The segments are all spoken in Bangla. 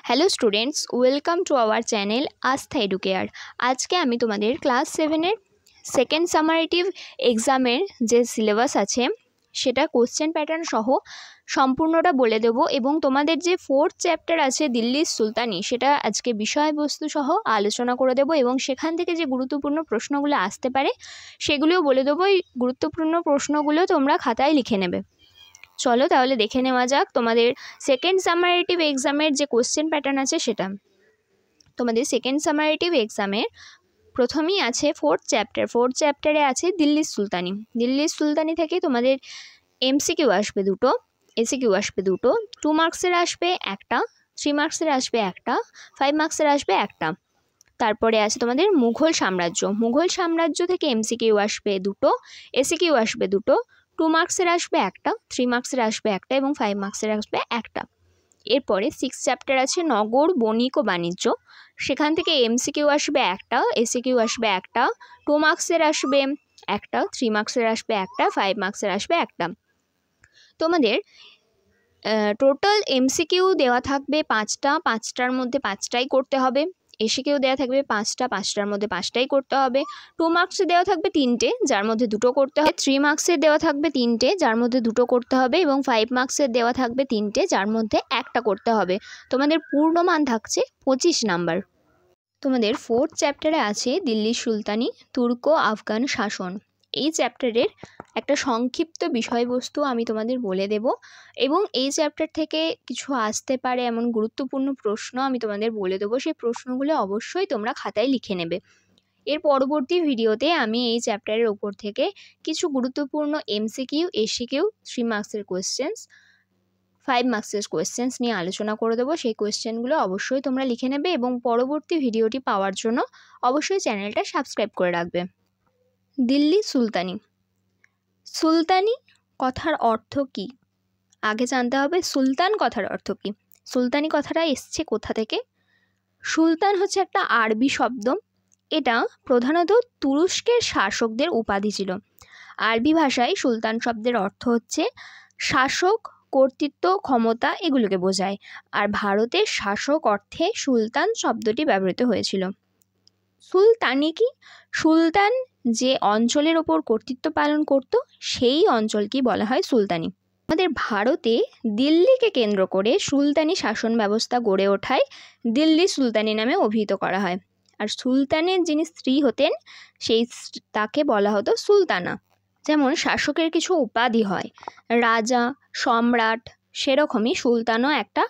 Hello students, welcome to our channel আস্থা এডুকেয়ার। আজকে আমি তোমাদের ক্লাস 7-এর সেকেন্ড সামারেটিভ এক্সামের যে সিলেবাস আছে সেটা কোশ্চেন প্যাটার্ন সহ সম্পূর্ণটা বলে দেবো, এবং তোমাদের যে 4th চ্যাপ্টার আছে দিল্লির সুলতানি, সেটা আজকে বিষয়বস্তু সহ আলোচনা করে দেবো এবং সেখান থেকে যে গুরুত্বপূর্ণ প্রশ্নগুলো আসতে পারে সেগুলোও বলে দেবো। এই গুরুত্বপূর্ণ প্রশ্নগুলো তোমরা খাতায় লিখে নেবে। চলো তাহলে দেখে নেওয়া যাক তোমাদের সেকেন্ড সামারেটিভ এক্সামের যে কোশ্চেন প্যাটার্ন আছে সেটা। তোমাদের সেকেন্ড সামারেটিভ এক্সামের প্রথমেই আছে 4th চ্যাপ্টারে আছে দিল্লির সুলতানি। দিল্লির সুলতানি থেকে তোমাদের এমসিকিউ আসবে দুটো, এসিকিউ আসবে দুটো। 2 মার্কসের আসবে একটা, 3 মার্কসের আসবে একটা, 5 মার্কসের আসবে একটা। তারপরে আছে তোমাদের মুঘল সাম্রাজ্য থেকে এমসিকিউ আসবে দুটো, এসিকিউ আসবে দুটো। 2 মার্কসের আসবে একটা, 3 মার্কসের আসবে একটা এবং 5 মার্কসের আসবে একটা। এরপরে 6th চ্যাপ্টার আছে নগর, বণিক ও বাণিজ্য। সেখান থেকে এমসিকিউ আসবে একটা, এসিকিউ আসবে একটা। 2 মার্কসের আসবে একটা, 3 মার্কসের আসবে একটা, 5 মার্কসের আসবে একটা। তোমাদের টোটাল এমসিকিউ দেওয়া থাকবে 5টার মধ্যে 5টাই করতে হবে। এসিকিউ দেওয়া থাকবে 5টার মধ্যে 5টাই করতে হবে। 2 মার্কসে দেওয়া থাকবে 3টে, যার মধ্যে 2টো করতে হবে। 3 মার্কসের দেওয়া থাকবে 3টে, যার মধ্যে 2টো করতে হবে, এবং 5 মার্কসের দেওয়া থাকবে 3টে, যার মধ্যে একটা করতে হবে। তোমাদের পূর্ণমান থাকছে 25 নাম্বার। তোমাদের 4th চ্যাপ্টারে আছে দিল্লির সুলতানি, তুর্ক আফগান শাসন। এই চ্যাপ্টারের একটা সংক্ষিপ্ত বিষয়বস্তু আমি তোমাদের বলে দেব, এবং এই চ্যাপ্টার থেকে কিছু আসতে পারে এমন গুরুত্বপূর্ণ প্রশ্ন আমি তোমাদের বলে দেবো। সেই প্রশ্নগুলো অবশ্যই তোমরা খাতায় লিখে নেবে। এর পরবর্তী ভিডিওতে আমি এই চ্যাপ্টারের ওপর থেকে কিছু গুরুত্বপূর্ণ এমসিকিউ, এসিকিউ, 3 মার্কসের কোয়েশ্চেন্স, 5 মার্কসের কোয়েশ্চেন্স নিয়ে আলোচনা করে দেবো। সেই কোয়েশ্চেনগুলো অবশ্যই তোমরা লিখে নেবে, এবং পরবর্তী ভিডিওটি পাওয়ার জন্য অবশ্যই চ্যানেলটা সাবস্ক্রাইব করে রাখবে। দিল্লি সুলতানি। সুলতানি কথার অর্থ কী? আগে জানতে হবে সুলতান কথার অর্থ কী। সুলতানি কথাটা এসছে কোথা থেকে? সুলতান হচ্ছে একটা আরবি শব্দ। এটা প্রধানত তুরস্কের শাসকদের উপাধি ছিল। আরবি ভাষায় সুলতান শব্দের অর্থ হচ্ছে শাসক, কর্তৃত্ব, ক্ষমতা, এগুলোকে বোঝায়। আর ভারতের শাসক অর্থে সুলতান শব্দটি ব্যবহৃত হয়েছিল। সুলতানি কি? সুলতান যে অঞ্চলের ওপর কর্তৃত্ব পালন করত সেই অঞ্চলকেই বলা হয় সুলতানি। আমাদের ভারতে দিল্লিকে কেন্দ্র করে সুলতানি শাসন ব্যবস্থা গড়ে ওঠায় দিল্লি সুলতানি নামে অভিহিত করা হয়। আর সুলতানের যিনি স্ত্রী হতেন তাকে বলা হতো সুলতানা। যেমন শাসকের কিছু উপাধি হয়, রাজা, সম্রাট, সেরকমই সুলতানও একটা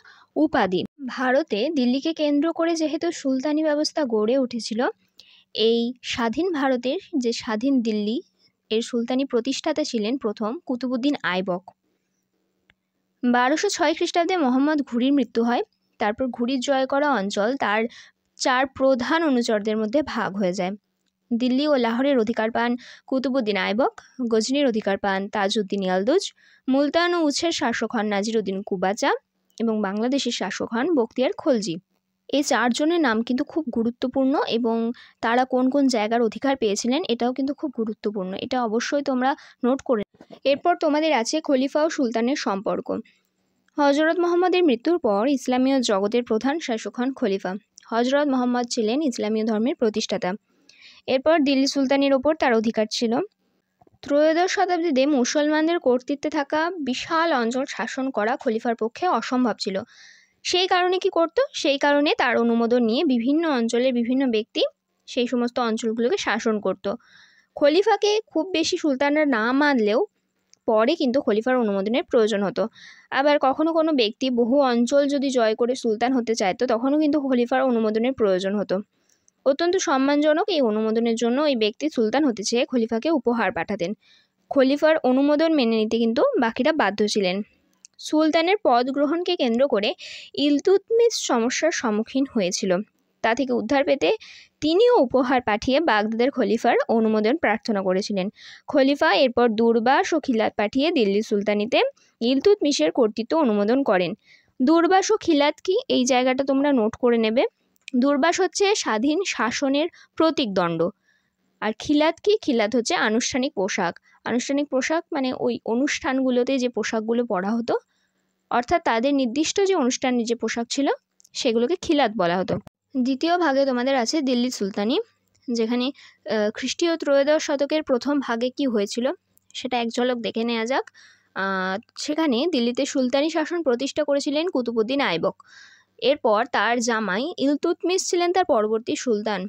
উপাধি। ভারতে দিল্লিকে কেন্দ্র করে যেহেতু সুলতানি ব্যবস্থা গড়ে উঠেছিল, এই স্বাধীন ভারতের যে স্বাধীন দিল্লি, এর সুলতানি প্রতিষ্ঠাতা ছিলেন প্রথম কুতুবউদ্দিন আইবক। 1206 খ্রিস্টাব্দে মোহাম্মদ ঘুরির মৃত্যু হয়। তারপর ঘুরির জয় করা অঞ্চল তার 4 প্রধান অনুচরদের মধ্যে ভাগ হয়ে যায়। দিল্লি ও লাহোরের অধিকার পান কুতুবউদ্দিন আইবক, গজনির অধিকার পান তাজউদ্দিন ইয়ালদুজ, মুলতান ও উছের শাসক হন নাজিরউদ্দিন কুবাচা, এবং বাংলাদেশের শাসক হন বখতিয়ার খলজি। এই 4 জনের নাম কিন্তু খুব গুরুত্বপূর্ণ, এবং তারা কোন কোন জায়গার অধিকার পেয়েছিলেন এটাও কিন্তু খুব গুরুত্বপূর্ণ। এটা অবশ্যই তোমরা নোট করে। এরপর তোমাদের আছে খলিফা ও সুলতানের সম্পর্ক। হযরত মুহাম্মদের মৃত্যুর পর ইসলামীয় জগতের প্রধান শাসক হন খলিফা। হযরত মুহাম্মদ ছিলেন ইসলামীয় ধর্মের প্রতিষ্ঠাতা। এরপর দিল্লি সুলতানির ওপর তার অধিকার ছিল। ত্রয়োদশ শতাব্দীতে মুসলমানদের কর্তৃত্বে থাকা বিশাল অঞ্চল শাসন করা খলিফার পক্ষে অসম্ভব ছিল। সেই কারণে কি করত? সেই কারণে তার অনুমোদন নিয়ে বিভিন্ন অঞ্চলের বিভিন্ন ব্যক্তি সেই সমস্ত অঞ্চলগুলোকে শাসন করত। খলিফাকে খুব বেশি সুলতানরা না মানলেও পরে কিন্তু খলিফার অনুমোদনের প্রয়োজন হতো। আবার কখনো কোনো ব্যক্তি বহু অঞ্চল যদি জয় করে সুলতান হতে চাইতো, তখনও কিন্তু খলিফার অনুমোদনের প্রয়োজন হতো। অত্যন্ত সম্মানজনক এই অনুমোদনের জন্য ওই ব্যক্তি সুলতান হতে চেয়ে খলিফাকে উপহার পাঠাতেন। খলিফার অনুমোদন মেনে নিতে কিন্তু বাকিরা বাধ্য ছিলেন। সুলতানের পদ গ্রহণকে কেন্দ্র করে ইলতুৎমিশ সমস্যার সম্মুখীন হয়েছিল। তা থেকে উদ্ধার পেতে তিনিও উপহার পাঠিয়ে বাগদাদের খলিফার অনুমোদন প্রার্থনা করেছিলেন। খলিফা এরপর দুরবাস ও খিলাত পাঠিয়ে দিল্লি সুলতানিতে ইলতুৎমিশের কর্তৃত্ব অনুমোদন করেন। দুরবাস ও খিলাত কি, এই জায়গাটা তোমরা নোট করে নেবে। দুরবাস হচ্ছে স্বাধীন শাসনের প্রতীকদণ্ড, আর খিলাত কি? খিলাত হচ্ছে আনুষ্ঠানিক পোশাক। আনুষ্ঠানিক পোশাক মানে ওই অনুষ্ঠানগুলোতে যে পোশাকগুলো পরা হতো, অর্থাৎ তাদের নির্দিষ্ট যে অনুষ্ঠানের যে পোশাক ছিল সেগুলোকে খিলাত বলা হতো। দ্বিতীয় ভাগে তোমাদের আছে দিল্লি সুলতানি, যেখানে খ্রিস্টীয় ত্রয়োদশ শতকের প্রথম ভাগে কি হয়েছিল সেটা এক ঝলক দেখে নেওয়া যাক। সেখানে দিল্লিতে সুলতানি শাসন প্রতিষ্ঠা করেছিলেন কুতুবউদ্দিন আইবক। এরপর তার জামাই ইলতুৎমিশ ছিলেন তার পরবর্তী সুলতান।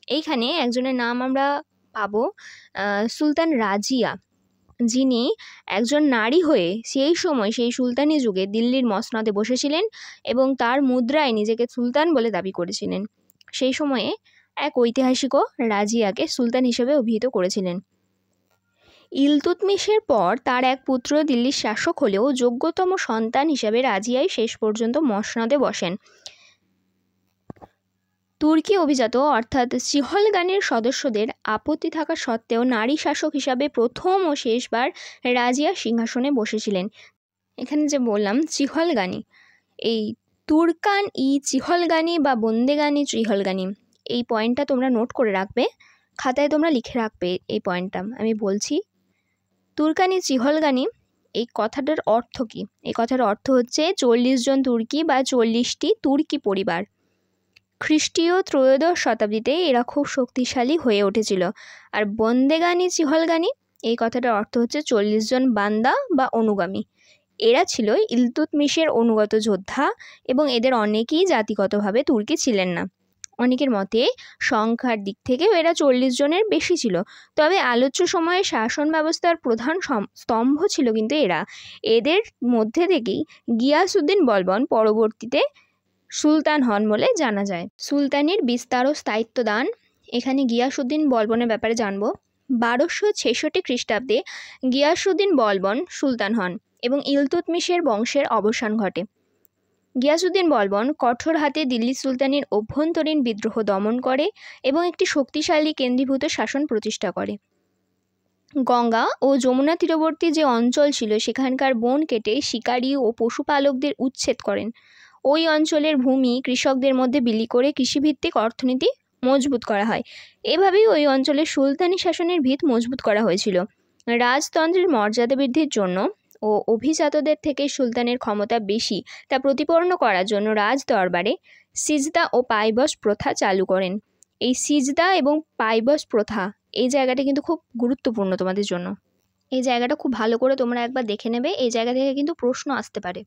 এইখানে একজনের নাম আমরা পাবো সুলতান রাজিয়া, যিনি একজন নারী হয়ে সেই সময় সেই সুলতানি যুগে দিল্লির মসনদে বসেছিলেন এবং তার মুদ্রায় নিজেকে সুলতান বলে দাবি করেছিলেন। সেই সময়ে এক ঐতিহাসিকও রাজিয়াকে সুলতান হিসেবে অভিহিত করেছিলেন। ইলতুৎমিশের পর তার এক পুত্র দিল্লির শাসক হলেও যোগ্যতম সন্তান হিসেবে রাজিয়াই শেষ পর্যন্ত মসনদে বসেন। তুর্কি অভিজাত অর্থাৎ চিহলগানির সদস্যদের আপত্তি থাকা সত্ত্বেও নারী শাসক হিসাবে প্রথম ও শেষবার রাজিয়া সিংহাসনে বসেছিলেন। এখানে যে বললাম চিহলগানি, এই তুর্কান ই চিহলগানি বা বন্দেগানি চিহলগানি, এই পয়েন্টটা তোমরা নোট করে রাখবে, খাতায় তোমরা লিখে রাখবে এই পয়েন্টটা। আমি বলছি তুর্কানি চিহলগানি, এই কথাটার অর্থ কী? এই কথার অর্থ হচ্ছে 40 জন তুর্কি বা 40টি তুর্কি পরিবার। খ্রিস্টীয় ত্রয়োদশ শতাব্দীতে এরা খুব শক্তিশালী হয়ে উঠেছিল। আর বন্দেগানি চিহলগানি, এই কথাটার অর্থ হচ্ছে 40 জন বান্দা বা অনুগামী। এরা ছিল ইলতুৎমিশের অনুগত যোদ্ধা এবং এদের অনেকেই জাতিগতভাবে তুর্কি ছিলেন না। অনেকের মতে সংখ্যার দিক থেকেও এরা 40 জনের বেশি ছিল। তবে আলোচ্য সময়ে শাসন ব্যবস্থার প্রধান স্তম্ভ ছিল কিন্তু এরা। এদের মধ্যে থেকেই গিয়াসউদ্দিন বলবন পরবর্তীতে সুলতান হন বলে জানা যায়। সুলতানির বিস্তার ও স্থায়িত্ব দান, এখানে গিয়াসউদ্দিন বলবনের ব্যাপারে জানব। 1266 খ্রিস্টাব্দে গিয়াসউদ্দিন বলবন সুলতান হন এবং ইলতুৎমিশের বংশের অবসান ঘটে। গিয়াসউদ্দিন বলবন কঠোর হাতে দিল্লি সুলতানির অভ্যন্তরীণ বিদ্রোহ দমন করে এবং একটি শক্তিশালী কেন্দ্রীভূত শাসন প্রতিষ্ঠা করে। গঙ্গা ও যমুনা তীরবর্তী যে অঞ্চল ছিল সেখানকার বন কেটে শিকারী ও পশুপালকদের উচ্ছেদ করেন। ওই অঞ্চলের ভূমি কৃষকদের মধ্যে বিলি করে কৃষিভিত্তিক অর্থনীতি মজবুত করা হয়। এভাবেই ওই অঞ্চলের সুলতানি শাসনের ভিত মজবুত করা হয়েছিল। রাজতন্ত্রের মর্যাদা বৃদ্ধির জন্য ও অভিজাতদের থেকে সুলতানের ক্ষমতা বেশি তা প্রতিপন্ন করার জন্য রাজ দরবারে সিজদা ও পাইবস প্রথা চালু করেন। এই সিজদা এবং পাইবস প্রথা, এই জায়গাটা কিন্তু খুব গুরুত্বপূর্ণ তোমাদের জন্য। এই জায়গাটা খুব ভালো করে তোমরা একবার দেখে নেবে, এই জায়গা থেকে কিন্তু প্রশ্ন আসতে পারে।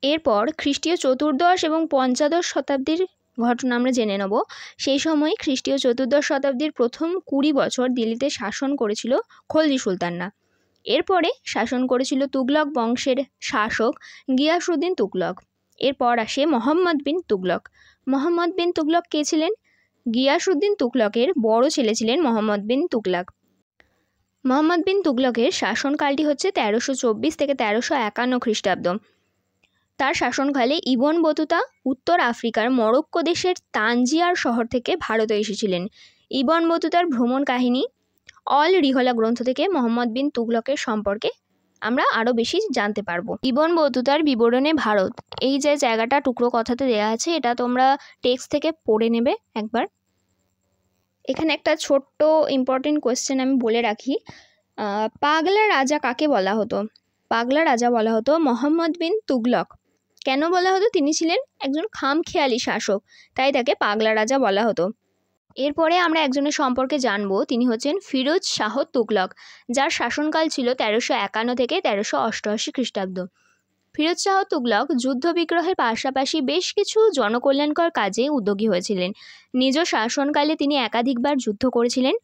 এরপর খ্রিস্টীয় চতুর্দশ এবং পঞ্চদশ শতাব্দীর ঘটনা আমরা জেনে নেব। সেই সময় খ্রিস্টীয় চতুর্দশ শতাব্দীর প্রথম 20 বছর দিল্লিতে শাসন করেছিল খলজি সুলতানরা। এরপরে শাসন করেছিল তুগলক বংশের শাসক গিয়াসউদ্দিন তুগলক। এরপর আসে মোহাম্মদ বিন তুগলক। মোহাম্মদ বিন তুগলক কে ছিলেন? গিয়াসউদ্দিন তুগলকের বড় ছেলে ছিলেন মোহাম্মদ বিন তুগলক। মোহাম্মদ বিন তুগলকের শাসনকালটি হচ্ছে 1324 থেকে 1351 খ্রিস্টাব্দ। তার শাসনকালে ইবন বতুতা উত্তর আফ্রিকার মরক্কো দেশের তানজিয়ার শহর থেকে ভারতে এসেছিলেন। ইবন বতুতার ভ্রমণ কাহিনী অল রিহলা গ্রন্থ থেকে মোহাম্মদ বিন তুগলকের সম্পর্কে আমরা আরও বেশি জানতে পারবো। ইবন বতুতার বিবরণে ভারত, এই যে জায়গাটা টুকরো কথাতে দেওয়া আছে, এটা তোমরা টেক্সট থেকে পড়ে নেবে একবার। এখানে একটা ছোট্ট ইম্পর্টেন্ট কোয়েশ্চেন আমি বলে রাখি, পাগলা রাজা কাকে বলা হতো? পাগলা রাজা বলা হতো মোহাম্মদ বিন তুগলক। কেন বলা হতো? তিনি ছিলেন একজন খামখেয়ালি শাসক, তাই তাকে পাগলা রাজা বলা হতো। এরপরে আমরা একজনের সম্পর্কে জানবো, তিনি হচ্ছেন ফিরোজ শাহ তুগলক, যার শাসনকাল ছিল 1351 থেকে 1388 খ্রিস্টাব্দ। ফিরোজ শাহ তুগলক যুদ্ধ বিগ্রহের পাশাপাশি বেশ কিছু জনকল্যাণকর কাজে উদ্যোগী হয়েছিলেন। নিজ শাসনকালে তিনি একাধিকবার যুদ্ধ করেছিলেন।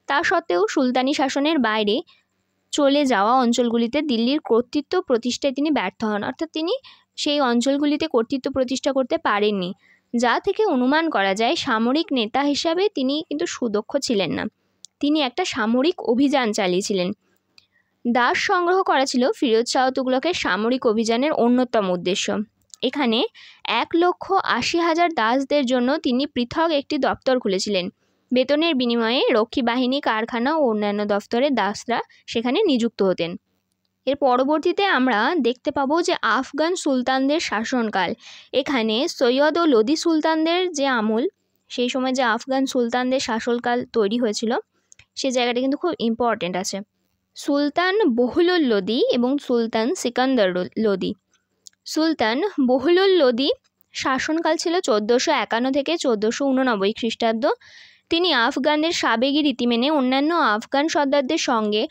তা সত্ত্বেও সুলতানি শাসনের বাইরে চলে যাওয়া অঞ্চলগুলিতে দিল্লির কর্তৃত্ব প্রতিষ্ঠায় তিনি ব্যর্থ হন, অর্থাৎ তিনি সেই অঞ্চলগুলিতে কর্তৃত্ব প্রতিষ্ঠা করতে পারেননি, যা থেকে অনুমান করা যায় সামরিক নেতা হিসাবে তিনি কিন্তু সুদক্ষ ছিলেন না। তিনি একটা সামরিক অভিযান চালিয়েছিলেন। দাস সংগ্রহ করা ছিল ফিরোজ শাহ তুগলকের সামরিক অভিযানের অন্যতম উদ্দেশ্য। এখানে 1,80,000 দাসদের জন্য তিনি পৃথক একটি দপ্তর খুলেছিলেন। বেতনের বিনিময়ে রক্ষী বাহিনী, কারখানা ও অন্যান্য দফতরের দাসরা সেখানে নিযুক্ত হতেন। এর পরবর্তীতে আমরা দেখতে পাবো যে আফগান সুলতানদের শাসনকাল। এখানে সৈয়দ ও লোদি সুলতানদের যে আমল, সেই সময় যে আফগান সুলতানদের শাসনকাল তৈরি হয়েছিল, সে জায়গাটা কিন্তু খুব ইম্পর্টেন্ট আছে। সুলতান বহুলুল লোদি এবং সুলতান সিকান্দার লোদি। সুলতান বহুলুল লোদি শাসনকাল ছিল 1451 থেকে 1489 খ্রিস্টাব্দ। তিনি আফগানদের সাবেকি রীতি মেনে অন্যান্য আফগান সর্দারদের সঙ্গে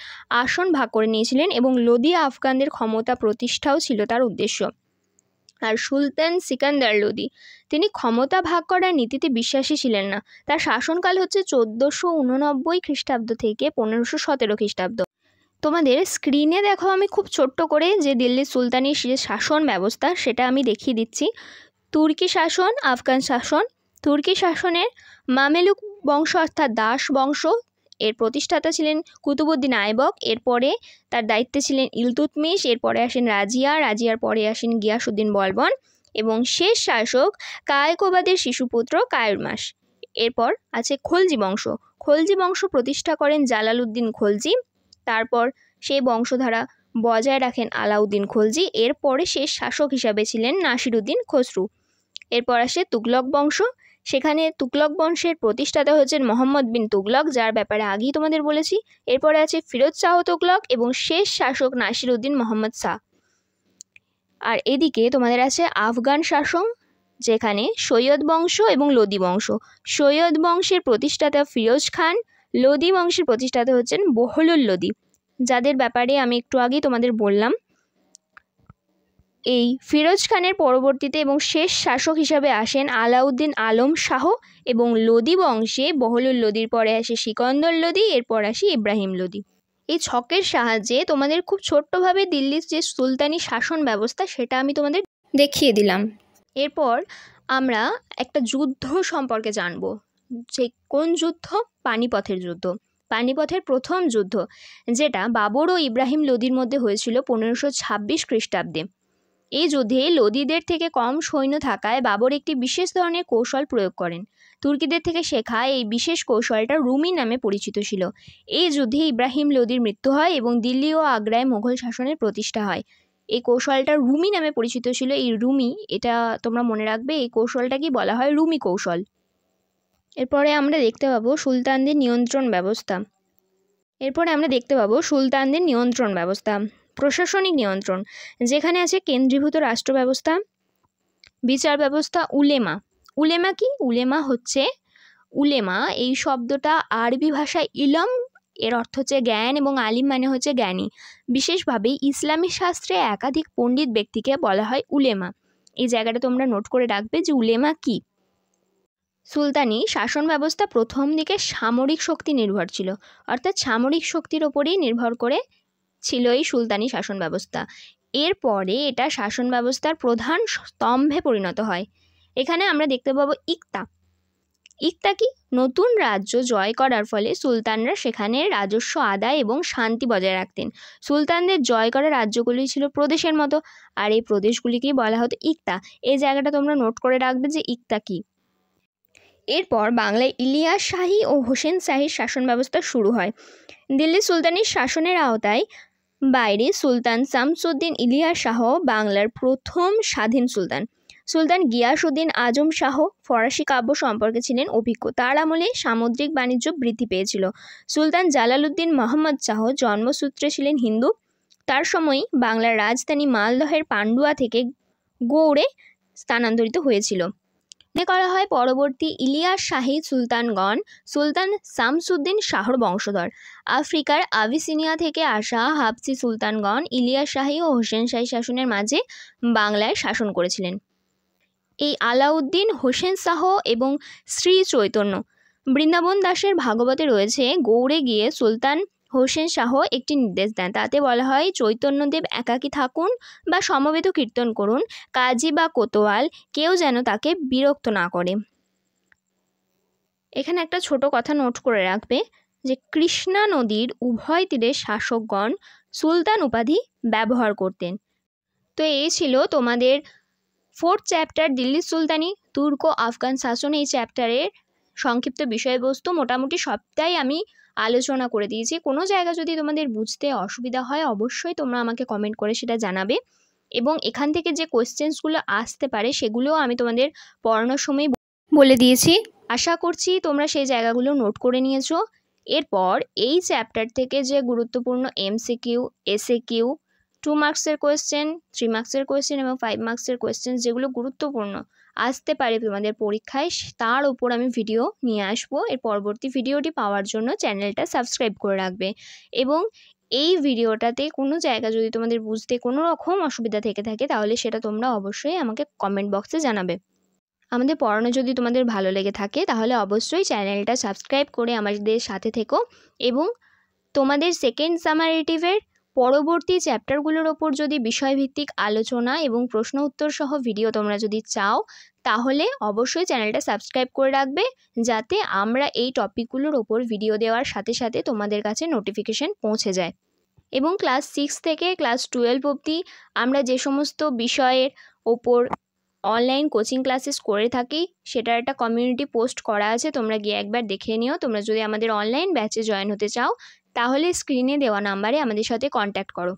আসন ভাগ করে নিয়েছিলেন এবং লোদি আফগানদের ক্ষমতা প্রতিষ্ঠাও ছিল তার উদ্দেশ্য। আর সুলতান সিকান্দার লোদি, তিনি ক্ষমতা ভাগ করার নীতিতে বিশ্বাসী ছিলেন না। তার শাসনকাল হচ্ছে 1489 খ্রিস্টাব্দ থেকে 1517 খ্রিস্টাব্দ। তোমাদের স্ক্রিনে দেখো আমি খুব ছোট্ট করে যে দিল্লির সুলতানির যে শাসন ব্যবস্থা সেটা আমি দেখিয়ে দিচ্ছি। তুর্কি শাসন, আফগান শাসন। তুর্কি শাসনের মামেলুক বংশ অর্থাৎ দাস বংশ, এর প্রতিষ্ঠাতা ছিলেন কুতুবউদ্দিন আইবক। এরপরে তার দায়িত্বে ছিলেন ইলতুৎমিশ। এরপরে আসেন রাজিয়া, রাজিয়ার পরে আসেন গিয়াসউদ্দিন বলবন এবং শেষ শাসক কায়কোবাদের শিশুপুত্র কায়ুরমাস। এরপর আছে খলজি বংশ। খলজি বংশ প্রতিষ্ঠা করেন জালালউদ্দিন খলজি। তারপর সেই বংশধারা বজায় রাখেন আলাউদ্দিন খলজি। এরপরে শেষ শাসক হিসাবে ছিলেন নাসিরউদ্দিন খসরু। এরপর আসে তুগলক বংশ। সেখানে তুগলক বংশের প্রতিষ্ঠাতা হচ্ছেন মোহাম্মদ বিন তুগলক, যার ব্যাপারে আগেই তোমাদের বলেছি। এরপরে আছে ফিরোজ শাহ তুগলক এবং শেষ শাসক নাসিরউদ্দিন মোহাম্মদ শাহ। আর এদিকে তোমাদের আছে আফগান শাসন, যেখানে সৈয়দ বংশ এবং লোদি বংশ। সৈয়দ বংশের প্রতিষ্ঠাতা ফিরোজ খান, লোদি বংশের প্রতিষ্ঠাতা হচ্ছেন বহলুল লোদি, যাদের ব্যাপারে আমি একটু আগেই তোমাদের বললাম। এই ফিরোজ খানের পরবর্তীতে এবং শেষ শাসক হিসাবে আসেন আলাউদ্দিন আলম শাহ এবং লোদি বংশে বহলুল লোদির পরে আসে সিকন্দর লোদি, এরপর আসে ইব্রাহিম লোদি। এই ছকের সাহায্যে তোমাদের খুব ছোট্টভাবে দিল্লির যে সুলতানি শাসন ব্যবস্থা সেটা আমি তোমাদের দেখিয়ে দিলাম। এরপর আমরা একটা যুদ্ধ সম্পর্কে জানব। যে কোন যুদ্ধ? পানিপথের যুদ্ধ। পানিপথের প্রথম যুদ্ধ, যেটা বাবর ও ইব্রাহিম লোদির মধ্যে হয়েছিল 1526 খ্রিস্টাব্দে। এই যুদ্ধে লোদিদের থেকে কম সৈন্য থাকায় বাবর একটি বিশেষ ধরনের কৌশল প্রয়োগ করেন। তুর্কিদের থেকে শেখা এই বিশেষ কৌশলটা রুমি নামে পরিচিত ছিল। এই যুদ্ধে ইব্রাহিম লোদির মৃত্যু হয় এবং দিল্লি ও আগ্রায় মোগল শাসনের প্রতিষ্ঠা হয়। এই কৌশলটা রুমি নামে পরিচিত ছিল। এই রুমি, এটা তোমরা মনে রাখবে, এই কৌশলটাকেই বলা হয় রুমি কৌশল। এরপরে আমরা দেখতে পাবো সুলতানদের নিয়ন্ত্রণ ব্যবস্থা। প্রশাসনিক নিয়ন্ত্রণ, যেখানে আছে কেন্দ্রীভূত রাষ্ট্র ব্যবস্থা, বিচার ব্যবস্থা, উলেমা। উলেমা কি? উলেমা এই শব্দটা আরবি ভাষায় ইলম, এর অর্থ হচ্ছে জ্ঞান, এবং আলিম মানে হচ্ছে জ্ঞানী। বিশেষভাবে ইসলামী শাস্ত্রে একাধিক পণ্ডিত ব্যক্তিকে বলা হয় উলেমা। এই জায়গাটা তোমরা নোট করে রাখবে যে উলেমা কি। সুলতানি শাসন ব্যবস্থা প্রথম দিকে সামরিক শক্তি নির্ভর ছিল, অর্থাৎ সামরিক শক্তির ওপরেই নির্ভর করে ছিল এই সুলতানি শাসন ব্যবস্থা। এরপরে এটা শাসন ব্যবস্থার প্রধান স্তম্ভে পরিণত হয়। এখানে আমরা দেখতে পাবো ইকতা। ইকতা কি? নতুন রাজ্য জয় করার ফলে সুলতানরা সেখানে রাজস্ব আদায় এবং শান্তি বজায় রাখতেন। সুলতানদের জয় করা রাজ্যগুলি ছিল প্রদেশের মতো, আর এই প্রদেশগুলিকেই বলা হতো ইকতা। এই জায়গাটা তোমরা নোট করে রাখবে যে ইকতা কি। এরপর বাংলায় ইলিয়াস শাহী ও হোসেন শাহীর শাসন ব্যবস্থা শুরু হয়। দিল্লি সুলতানির শাসনের আওতায় বাইরে সুলতান শামসুদ্দিন ইলিয়াস শাহ বাংলার প্রথম স্বাধীন সুলতান। সুলতান গিয়াসউদ্দিন আজম শাহ ফরাসি কাব্য সম্পর্কে ছিলেন অভিজ্ঞ। তার আমলে সামুদ্রিক বাণিজ্য বৃদ্ধি পেয়েছিল। সুলতান জালালউদ্দিন মোহাম্মদ শাহ জন্মসূত্রে ছিলেন হিন্দু। তার সময়ই বাংলার রাজধানী মালদহের পান্ডুয়া থেকে গৌড়ে স্থানান্তরিত হয়েছিল। মনে করা হয় পরবর্তী ইলিয়াস শাহী সুলতানগণ সুলতান শামসুদ্দিন শাহর বংশধর। আফ্রিকার আবিসিনিয়া থেকে আসা হাবসি সুলতানগণ ইলিয়াস শাহী ও হোসেন শাহী শাসনের মাঝে বাংলায় শাসন করেছিলেন। এই আলাউদ্দিন, হোসেন শাহ এবং শ্রী চৈতন্য বৃন্দাবন দাসের ভাগবতে রয়েছে, গৌড়ে গিয়ে সুলতান হোসেন শাহ একটি নির্দেশ দেন। তাতে বলা হয়, চৈতন্যদেব একাকী থাকুন বা সমবেত কীর্তন করুন, কাজী বা কোতোয়াল কেউ যেন তাকে বিরক্ত না করে। এখানে একটা ছোট কথা নোট করে রাখবে যে কৃষ্ণা নদীর উভয় তীরে শাসকগণ সুলতান উপাধি ব্যবহার করতেন। তো এই ছিল তোমাদের 4th চ্যাপ্টার দিল্লি সুলতানি তুর্ক আফগান শাসন। এই চ্যাপ্টারের সংক্ষিপ্ত বিষয়বস্তু মোটামুটি সবটাই আমি আলোচনা করে দিয়েছি। কোনো জায়গা যদি তোমাদের বুঝতে অসুবিধা হয় অবশ্যই তোমরা আমাকে কমেন্ট করে সেটা জানাবে, এবং এখান থেকে যে কোয়েশ্চেন্সগুলো আসতে পারে সেগুলোও আমি তোমাদের পড়ানোর সময় বলে দিয়েছি। আশা করছি তোমরা সেই জায়গাগুলো নোট করে নিয়েছো। এরপর এই চ্যাপ্টার থেকে যে গুরুত্বপূর্ণ MCQ, SAQ, 2 মার্কসের কোয়েশ্চেন, 3 মার্কসের কোয়েশ্চেন এবং 5 মার্কসের কোয়েশ্চেন যেগুলো গুরুত্বপূর্ণ আসতে পারে তোমাদের পরীক্ষায় তার ওপর আমি ভিডিও নিয়ে আসবো। এর পরবর্তী ভিডিওটি পাওয়ার জন্য চ্যানেলটা সাবস্ক্রাইব করে রাখবে। এবং এই ভিডিওটাতে কোনো জায়গা যদি তোমাদের বুঝতে কোনো রকম অসুবিধা থেকে থাকে তাহলে সেটা তোমরা অবশ্যই আমাকে কমেন্ট বক্সে জানাবে। আমাদের পড়ানো যদি তোমাদের ভালো লেগে থাকে তাহলে অবশ্যই চ্যানেলটা সাবস্ক্রাইব করে আমাদের সাথে থেকো। এবং তোমাদের সেকেন্ড সামারেটিভের পরবর্তী চ্যাপ্টারগুলোর ওপর যদি বিষয়ভিত্তিক আলোচনা এবং প্রশ্ন উত্তর সহ ভিডিও তোমরা যদি চাও তাহলে অবশ্যই চ্যানেলটা সাবস্ক্রাইব করে রাখবে, যাতে আমরা এই টপিকগুলোর ওপর ভিডিও দেওয়ার সাথে সাথে তোমাদের কাছে নোটিফিকেশন পৌঁছে যায়। এবং ক্লাস 6 থেকে ক্লাস 12 অবধি আমরা যে সমস্ত বিষয়ের ওপর অনলাইন কোচিং ক্লাসেস করে থাকি সেটার একটা কমিউনিটি পোস্ট করা আছে, তোমরা গিয়ে একবার দেখে নিও। তোমরা যদি আমাদের অনলাইন ব্যাচে জয়েন হতে চাও তাহলে স্ক্রিনে দেওয়া নাম্বারে আমাদের সাথে কন্ট্যাক্ট করো।